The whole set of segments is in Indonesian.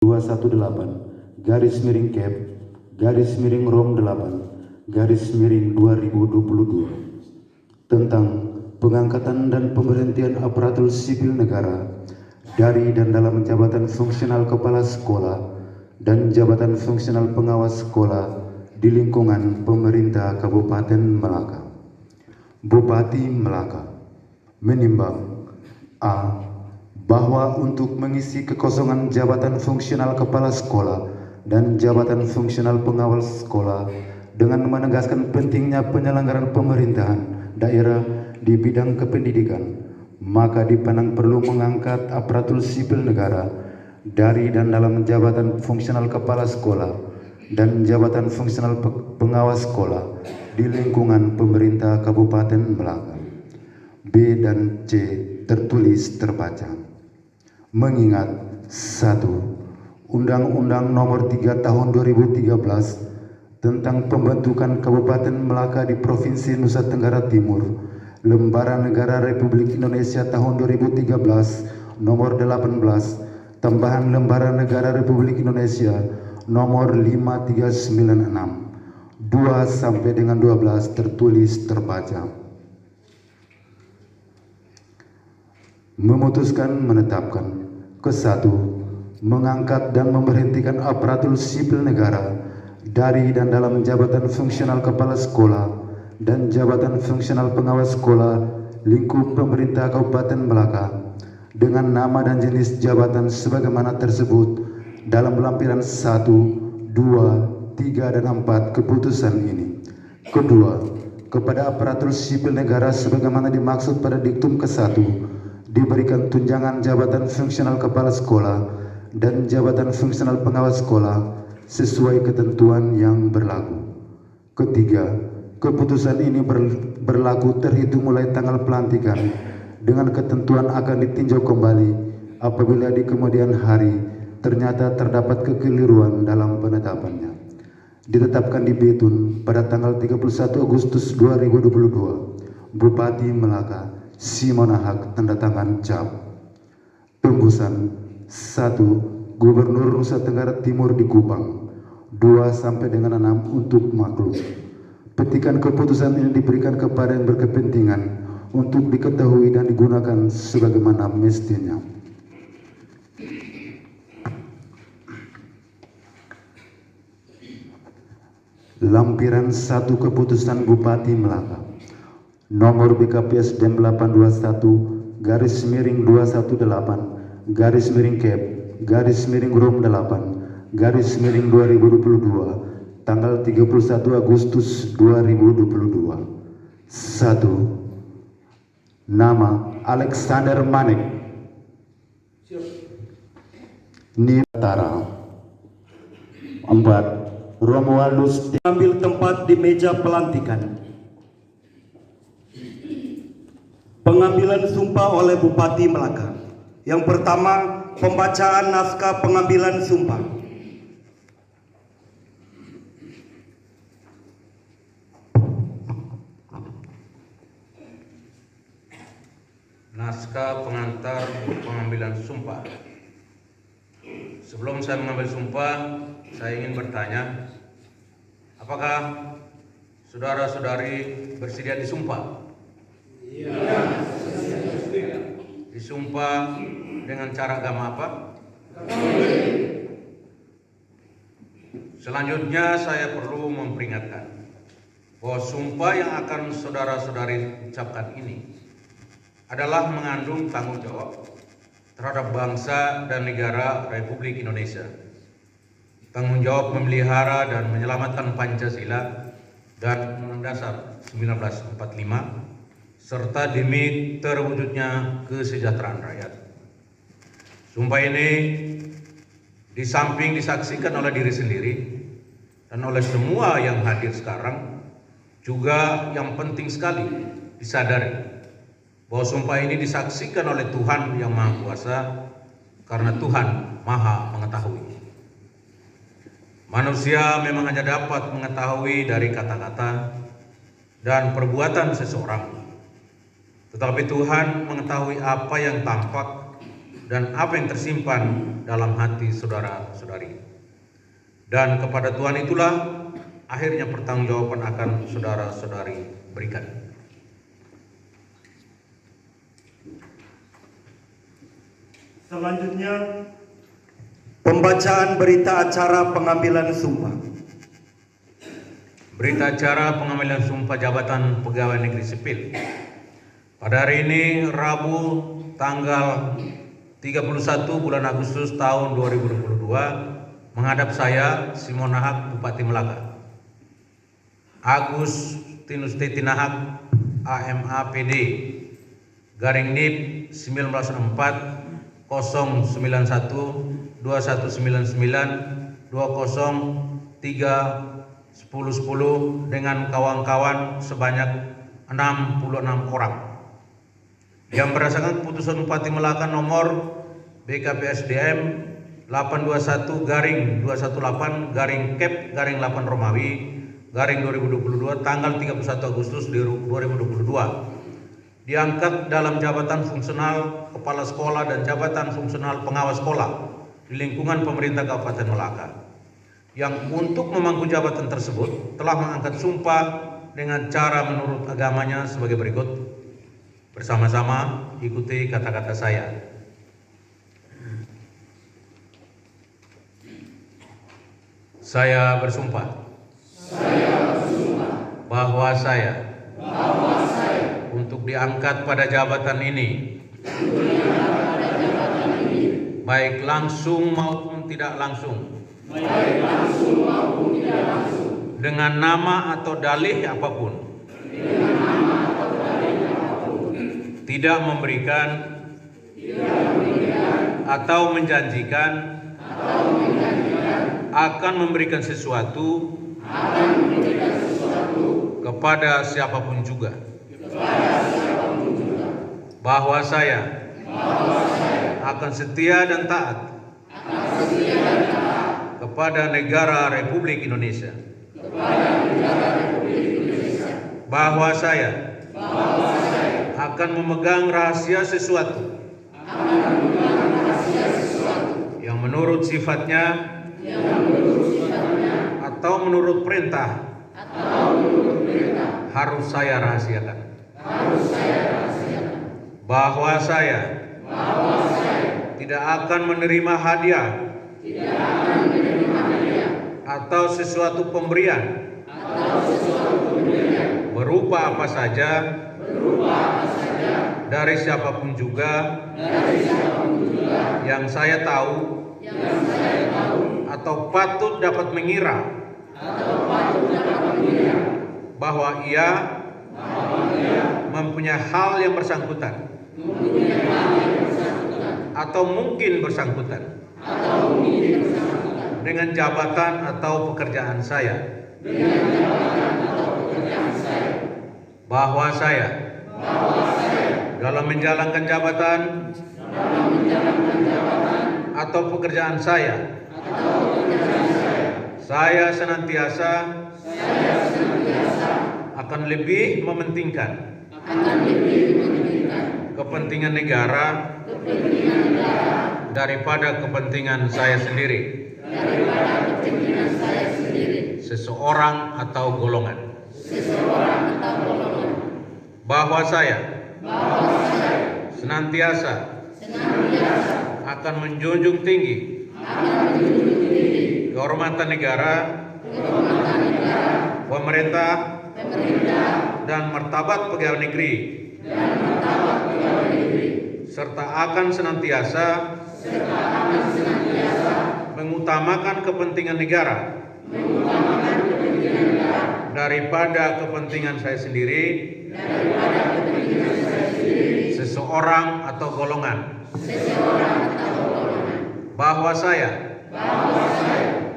218 garis miring Cap garis miring Rom 8 garis miring 2022 tentang pengangkatan dan pemberhentian aparatur sipil negara dari dan dalam jabatan fungsional kepala sekolah dan jabatan fungsional pengawas sekolah di lingkungan pemerintah Kabupaten Melaka. Bupati Melaka menimbang A. Bahwa untuk mengisi kekosongan jabatan fungsional kepala sekolah dan jabatan fungsional pengawal sekolah dengan menegaskan pentingnya penyelenggaraan pemerintahan daerah di bidang kependidikan, maka dipandang perlu mengangkat aparatur sipil negara dari dan dalam jabatan fungsional kepala sekolah dan jabatan fungsional pengawas sekolah di lingkungan pemerintah Kabupaten Melaka. B dan C tertulis terbaca. Mengingat 1. Undang-Undang Nomor 3 Tahun 2013 tentang pembentukan Kabupaten Melaka di Provinsi Nusa Tenggara Timur, Lembaran Negara Republik Indonesia Tahun 2013 Nomor 18, tambahan Lembaran Negara Republik Indonesia Nomor 5396 2 sampai dengan 12 tertulis terbaca. Memutuskan menetapkan ke-1 mengangkat dan memberhentikan aparatur sipil negara dari dan dalam jabatan fungsional kepala sekolah dan jabatan fungsional pengawas sekolah lingkup pemerintah Kabupaten Melaka dengan nama dan jenis jabatan sebagaimana tersebut dalam lampiran 1, 2, 3, dan 4 keputusan ini. Kedua, kepada aparatur sipil negara sebagaimana dimaksud pada diktum ke-1 diberikan tunjangan jabatan fungsional kepala sekolah dan jabatan fungsional pengawas sekolah sesuai ketentuan yang berlaku. Ketiga, keputusan ini berlaku terhitung mulai tanggal pelantikan dengan ketentuan akan ditinjau kembali apabila di kemudian hari ternyata terdapat kekeliruan dalam penetapannya. Ditetapkan di Betun pada tanggal 31 Agustus 2022. Bupati Melaka Simonahak tanda tangan cap. Tembusan 1. Gubernur Nusa Tenggara Timur di Kupang 2 sampai dengan 6 untuk maklum. Petikan keputusan ini diberikan kepada yang berkepentingan untuk diketahui dan digunakan sebagaimana mestinya. Lampiran 1 keputusan Bupati Melaka nomor BKPS Dem 821 garis miring 218 garis miring Cap garis miring Rom 8 garis miring 2022 tanggal 31 Agustus 2022. 1. Nama Alexander Manek Nitara. 4. Romualdus ambil tempat di meja pelantikan. Pengambilan sumpah oleh Bupati Melaka. Yang pertama, pembacaan naskah pengambilan sumpah. Naskah pengantar pengambilan sumpah. Sebelum saya mengambil sumpah, saya ingin bertanya, apakah saudara-saudari bersedia disumpah? Iya. Disumpah dengan cara agama apa? Selanjutnya saya perlu memperingatkan bahwa sumpah yang akan saudara-saudari ucapkan ini adalah mengandung tanggung jawab terhadap bangsa dan negara Republik Indonesia. Tanggung jawab memelihara dan menyelamatkan Pancasila dan Undang-Undang Dasar 1945 serta demi terwujudnya kesejahteraan rakyat. Sumpah ini di samping disaksikan oleh diri sendiri dan oleh semua yang hadir sekarang, juga yang penting sekali disadari bahwa sumpah ini disaksikan oleh Tuhan yang Maha Kuasa karena Tuhan Maha Mengetahui. Manusia memang hanya dapat mengetahui dari kata-kata dan perbuatan seseorang, tetapi Tuhan mengetahui apa yang tampak dan apa yang tersimpan dalam hati saudara-saudari. Dan kepada Tuhan itulah akhirnya pertanggungjawaban akan saudara-saudari berikan. Selanjutnya, pembacaan berita acara pengambilan sumpah. Berita acara pengambilan sumpah jabatan pegawai negeri sipil. Pada hari ini, Rabu, tanggal 31 bulan Agustus tahun 2022, menghadap saya, Simon Nahak, Bupati Melaka. Agustinus Teti Nahak, AMAPD, garing NIP 1904 091 2199 203 1010 dengan kawan-kawan sebanyak 66 orang yang berdasarkan keputusan Bupati Melaka nomor BKPSDM 821/218/KEP/8 Romawi garing 2022 tanggal 31 Agustus 2022 diangkat dalam jabatan fungsional kepala sekolah dan jabatan fungsional pengawas sekolah di lingkungan pemerintah Kabupaten Melaka, yang untuk memangku jabatan tersebut telah mengangkat sumpah dengan cara menurut agamanya sebagai berikut. Bersama-sama ikuti kata-kata saya. Saya bersumpah bahwa saya untuk diangkat pada jabatan ini, baik langsung maupun tidak langsung, dengan nama atau dalih apapun, tidak memberikan atau menjanjikan akan memberikan sesuatu kepada siapapun juga, bahwa saya akan setia dan taat kepada negara Republik Indonesia, bahwa saya akan memegang rahasia sesuatu yang menurut sifatnya atau menurut perintah harus saya rahasiakan, bahwa saya tidak akan menerima hadiah atau sesuatu pemberian berupa apa saja dari siapapun juga yang saya tahu atau patut dapat mengira bahwa ia mempunyai hal yang bersangkutan atau mungkin bersangkutan dengan jabatan atau pekerjaan saya, bahwa saya dalam menjalankan jabatan atau pekerjaan saya senantiasa akan lebih mementingkan kepentingan negara daripada kepentingan saya sendiri, seseorang atau golongan, bahwa saya senantiasa akan menjunjung tinggi kehormatan negara, pemerintah, dan martabat pegawai negeri, serta akan senantiasa mengutamakan kepentingan negara daripada kepentingan saya sendiri, seseorang atau golongan, bahwa saya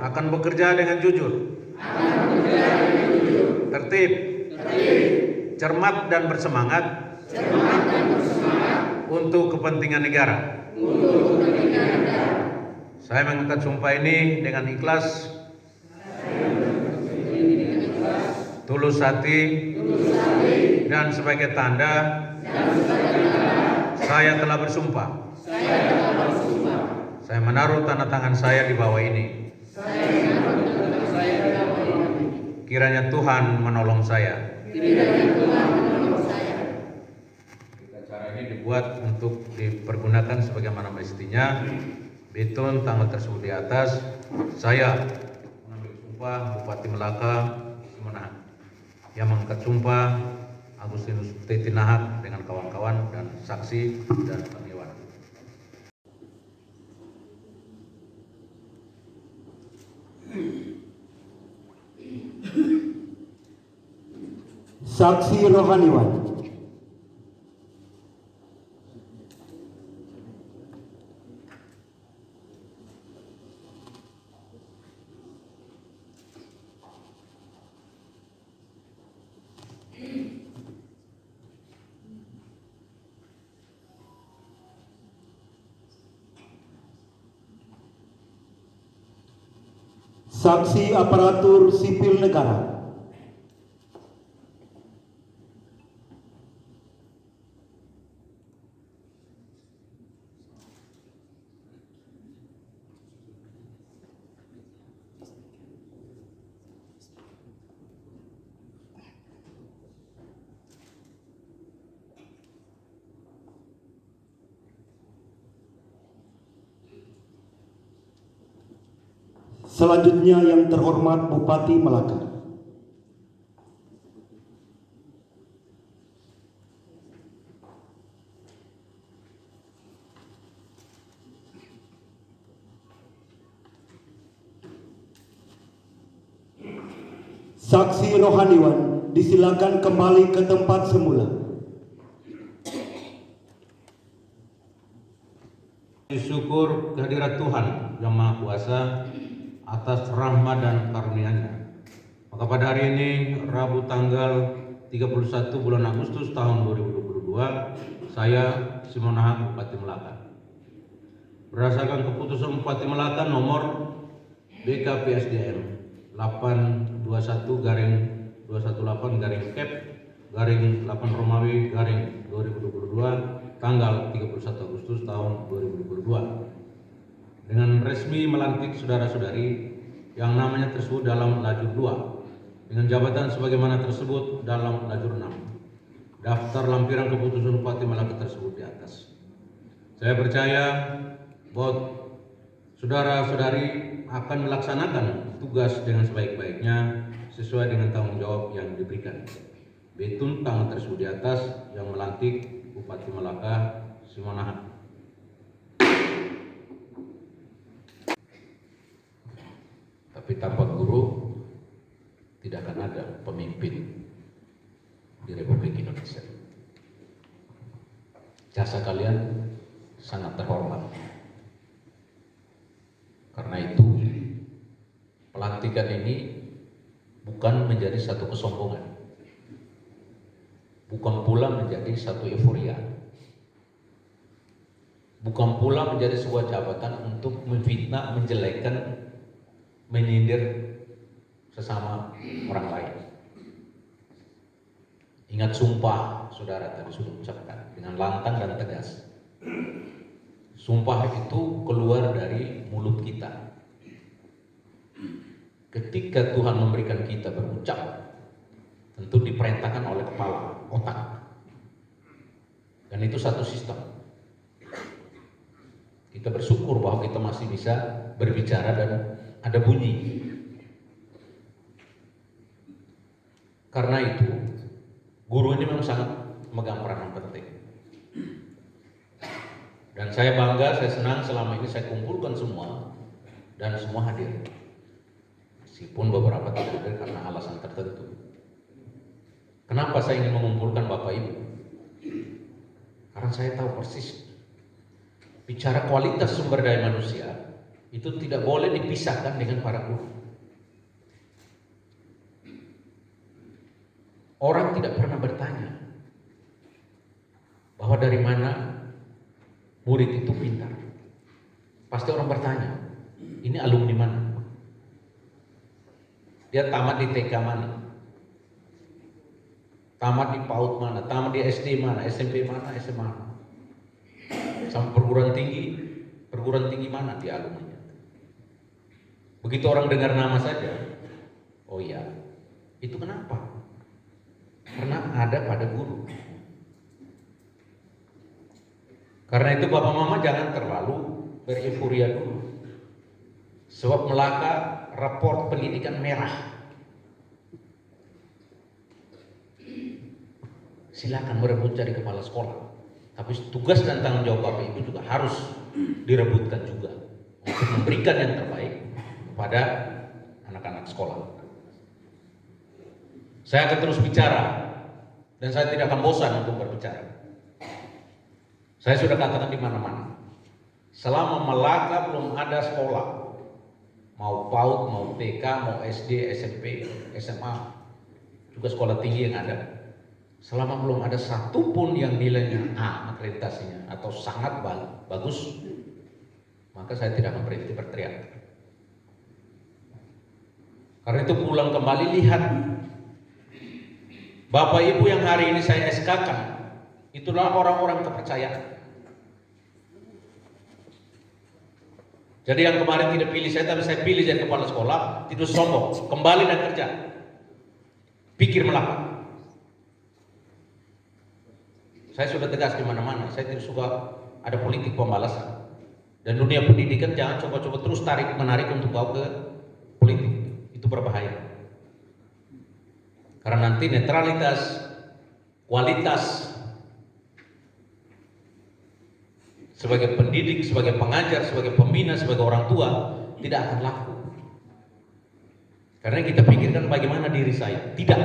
akan bekerja dengan jujur, tertib, cermat dan bersemangat untuk kepentingan negara. Saya mengangkat sumpah ini dengan ikhlas, tulus hati, dan sebagai tanda saya telah bersumpah Saya menaruh tanda tangan saya di bawah ini. Kiranya Tuhan menolong saya. Cara ini dibuat untuk dipergunakan sebagaimana mestinya. Beton tanggal tersebut di atas. Saya mengambil sumpah Bupati Melaka Simanahak. Yang mengangkat sumpah Agustinus Tetinahak dengan kawan-kawan dan saksi dan pengiwan. Saksi rohaniwan. Saksi aparatur sipil negara. Selanjutnya yang terhormat Bupati Melaka. Saksi rohaniwan disilakan kembali ke tempat semula. Syukur kehadirat Tuhan Yang Maha Kuasa atas rahmat dan karunia-Nya. Maka pada hari ini, Rabu tanggal 31 bulan Agustus tahun 2022, saya Simanahak Bupati Melaka. Berdasarkan keputusan Bupati Melaka nomor BKPSDM 821/218/Kep/8 Romawi 2022 tanggal 31 Agustus tahun 2022 dengan resmi melantik saudara-saudari yang namanya tersebut dalam lajur 2 dengan jabatan sebagaimana tersebut dalam lajur 6. Daftar lampiran keputusan Bupati Melaka tersebut di atas. Saya percaya bahwa saudara-saudari akan melaksanakan tugas dengan sebaik-baiknya sesuai dengan tanggung jawab yang diberikan. Betun tangan tersebut di atas yang melantik Bupati Melaka Simanahak. Tapi tanpa guru tidak akan ada pemimpin di Republik Indonesia. Jasa kalian sangat terhormat. Karena itu pelantikan ini bukan menjadi satu kesombongan, bukan pula menjadi satu euforia, bukan pula menjadi sebuah jabatan untuk memfitnah, menjelekkan, menyindir sesama orang lain. Ingat sumpah saudara tadi sudah ucapkan dengan lantang dan tegas. Sumpah itu keluar dari mulut kita. Ketika Tuhan memberikan kita berucap, tentu diperintahkan oleh kepala, otak. Dan itu satu sistem. Kita bersyukur bahwa kita masih bisa berbicara dan ada bunyi. Karena itu, guru ini memang sangat memegang peranan penting. Dan saya bangga, saya senang selama ini saya kumpulkan semua dan semua hadir. Meskipun beberapa tidak hadir karena alasan tertentu. Kenapa saya ingin mengumpulkan Bapak Ibu? Karena saya tahu persis bicara kualitas sumber daya manusia itu tidak boleh dipisahkan dengan para guru. Orang tidak pernah bertanya bahwa dari mana murid itu pintar. Pasti orang bertanya, ini alumni mana? Dia tamat di TK mana? Tamat di PAUD mana? Tamat di SD mana? SMP mana? SMA mana? Sampai perguruan tinggi, Perguruan tinggi mana di alumninya? Begitu orang dengar nama saja, oh iya, itu kenapa? Karena ada pada guru. Karena itu Bapak Mama jangan terlalu bereuforiya dulu. Sebab Melaka raport pendidikan merah. Silakan merebut jadi kepala sekolah. Tapi tugas dan tanggung jawab Bapak Ibu juga harus direbutkan juga untuk memberikan yang terbaik kepada anak-anak sekolah. Saya akan terus bicara dan saya tidak akan bosan untuk berbicara. Saya sudah katakan di mana-mana. Selama Melaka belum ada sekolah, mau PAUD, mau TK, mau SD, SMP, SMA, juga sekolah tinggi yang ada. Selama belum ada satupun yang nilainya A akreditasinya atau sangat bagus, maka saya tidak akan berhenti berteriak. Karena itu pulang kembali lihat Bapak Ibu yang hari ini saya SK-kan, itulah orang-orang kepercayaan. Jadi yang kemarin tidak pilih saya, tapi saya pilih jadi kepala sekolah, tidak sombong, kembali dan kerja. Pikir Melaka. Saya sudah tegas di mana-mana, saya tidak suka ada politik pembalasan. Dan dunia pendidikan jangan coba-coba terus menarik untuk bawa ke politik. Itu berbahaya. Karena nanti netralitas, kualitas sebagai pendidik, sebagai pengajar, sebagai pembina, sebagai orang tua tidak akan laku. Karena kita pikirkan bagaimana diri saya. Tidak.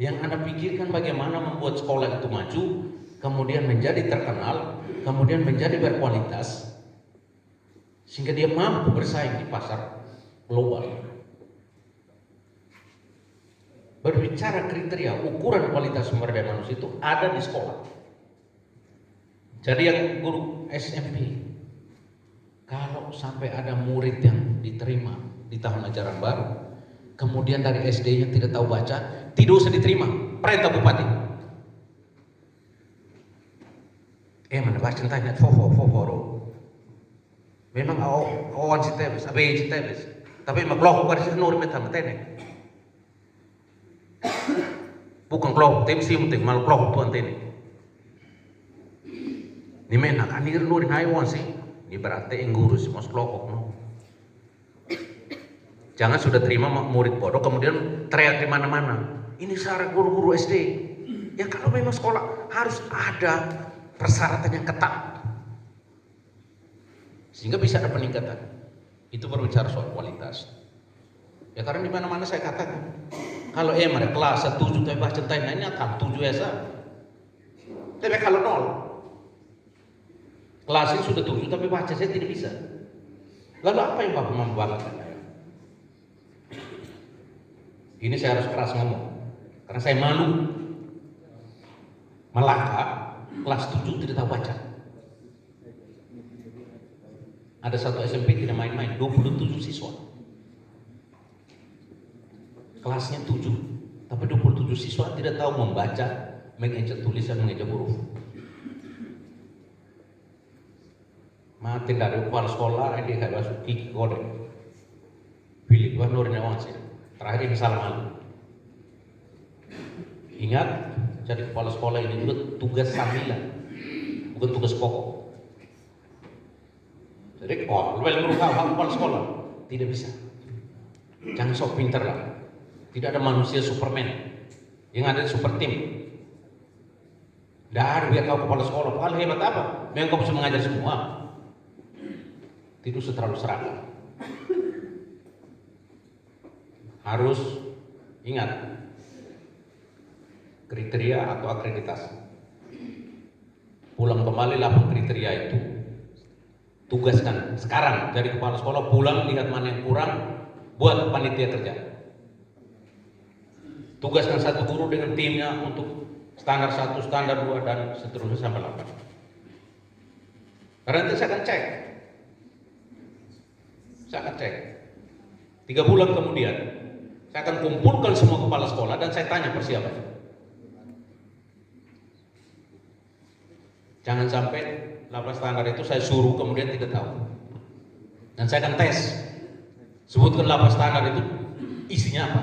Yang Anda pikirkan bagaimana membuat sekolah itu maju, kemudian menjadi terkenal, kemudian menjadi berkualitas, sehingga dia mampu bersaing di pasar global. Berbicara kriteria, ukuran kualitas sumber daya manusia itu ada di sekolah. Jadi yang guru SMP, kalau sampai ada murid yang diterima di tahun ajaran baru, kemudian dari SD-nya tidak tahu baca, tidak usah diterima, perintah bupati. Mana baca tanya, foforo. Memang awan si tebes, abe si tebes, tapi magloko ka rin nur met hamatene. Bukan kelompok, tim sim tim mal kelompok tuan tene. Ni mena kanir nurin haiwan sih, ni berarti yang guru sih mas kelompok no. Jangan sudah terima murid bodoh kemudian teriak di mana-mana. Ini syarat guru-guru SD. Ya kalau memang sekolah harus ada persyaratan yang ketat, sehingga bisa ada peningkatan. Itu berbicara soal kualitas. Ya karena di mana-mana saya katakan, kalau mereka kelas 7 tapi baca centai, nah ini akan 7 esa. Tapi kalau 0, kelas ini sudah 7 tapi baca saya tidak bisa. Lalu apa yang Bapak membanggakan? Ini saya harus keras ngomong, karena saya malu. Melaka kelas 7 tidak tahu baca. Ada satu SMP tidak main-main, 27 siswa. Kelasnya 7, tapi 27 siswa tidak tahu membaca, mengeja tulisan, mengeja huruf. Mati dari kepala sekolah, dia kayak masuk kiki kode. Pilih gua nurnya sih. Terakhir ini salah malu. Ingat, jadi kepala sekolah ini juga tugas sambilan, bukan tugas pokok. Jadi, lu merubah kepala sekolah, tidak bisa. Jangan sok pinter lah. Tidak ada manusia Superman, yang ada super tim. Tidak ada biar kau kepala sekolah. Kalau hebat apa? Memang kau bisa mengajar semua. Tidak usah terlalu serakah. Harus ingat kriteria atau akreditasi. Pulang kembali 8 kriteria itu. Tugaskan sekarang dari kepala sekolah, pulang lihat mana yang kurang, buat panitia kerja. Tugaskan satu guru dengan timnya untuk standar 1, standar 2 dan seterusnya sampai 8. Karena nanti saya akan cek. 3 bulan kemudian saya akan kumpulkan semua kepala sekolah dan saya tanya persiapan. Jangan sampai 8 standar itu saya suruh kemudian tidak tahu. Dan saya akan tes. Sebutkan 8 standar itu isinya apa.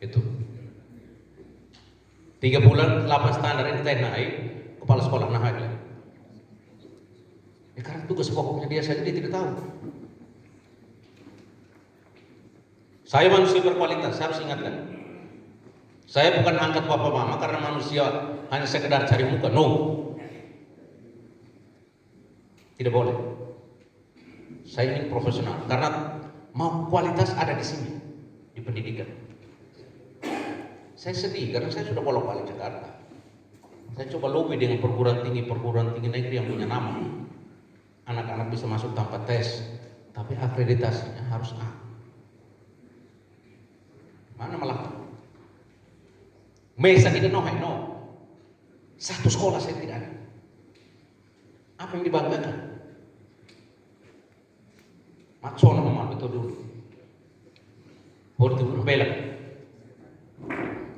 Itu 3 bulan 8 standar ini saya naik, kepala sekolah naik. Karena tugas pokoknya dia saja dia tidak tahu. Saya manusia berkualitas, saya harus ingatkan. Saya bukan angkat bapak mama karena manusia hanya sekedar cari muka. No. Tidak boleh. Saya ini profesional karena mau kualitas ada di sini, di pendidikan. Saya sedih karena saya sudah bolak-balik Jakarta. Saya coba lobby dengan perguruan tinggi negeri yang punya nama. Anak-anak bisa masuk tanpa tes, tapi akreditasinya harus A. Mana malah? Mesa tidak no. Satu sekolah saya tidak ada. Apa yang dibanggakan? Maksono memang betul dulu. Baru dulu bela.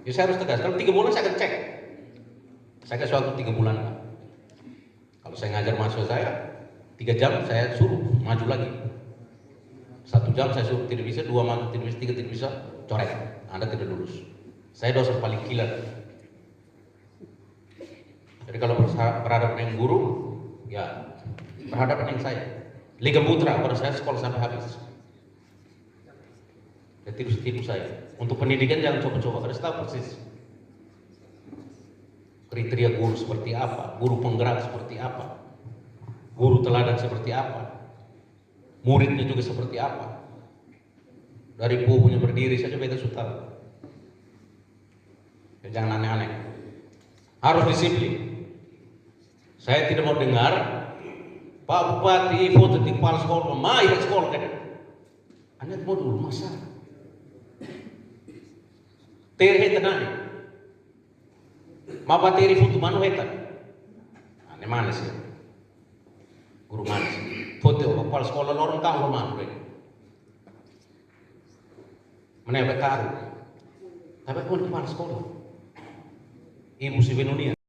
Ya saya harus tegas. Kalau 3 bulan saya akan cek. Saya kasih waktu 3 bulan. Kalau saya ngajar mahasiswa saya 3 jam saya suruh maju lagi. 1 jam saya suruh tidak bisa, 2 maju tidak bisa, 3 tidak bisa, coret. Anda tidak lulus. Saya dosen paling killer. Jadi kalau berhadapan dengan guru, ya berhadapan dengan saya. Liga Putra pada saya sekolah sampai habis. Ya tiru saya. Untuk pendidikan jangan coba-coba, harus tahu persis. Kriteria guru seperti apa, guru penggerak seperti apa, guru teladan seperti apa, muridnya juga seperti apa. Dari punya berdiri saja beta sudah tahu. Ya, jangan aneh-aneh. Harus disiplin. Saya tidak mau dengar Pak Bupati foto di kepala sekolah, main sekolah kan? Anda mau dulu masa? Terhe tenang. Mapa teri foto mana hetan? Ane mana sih? Guru mana sih? Foto kepala sekolah lorong tahu mana deh? Mana yang bertaruh? Tapi pun kepala sekolah. Ibu si Benunia.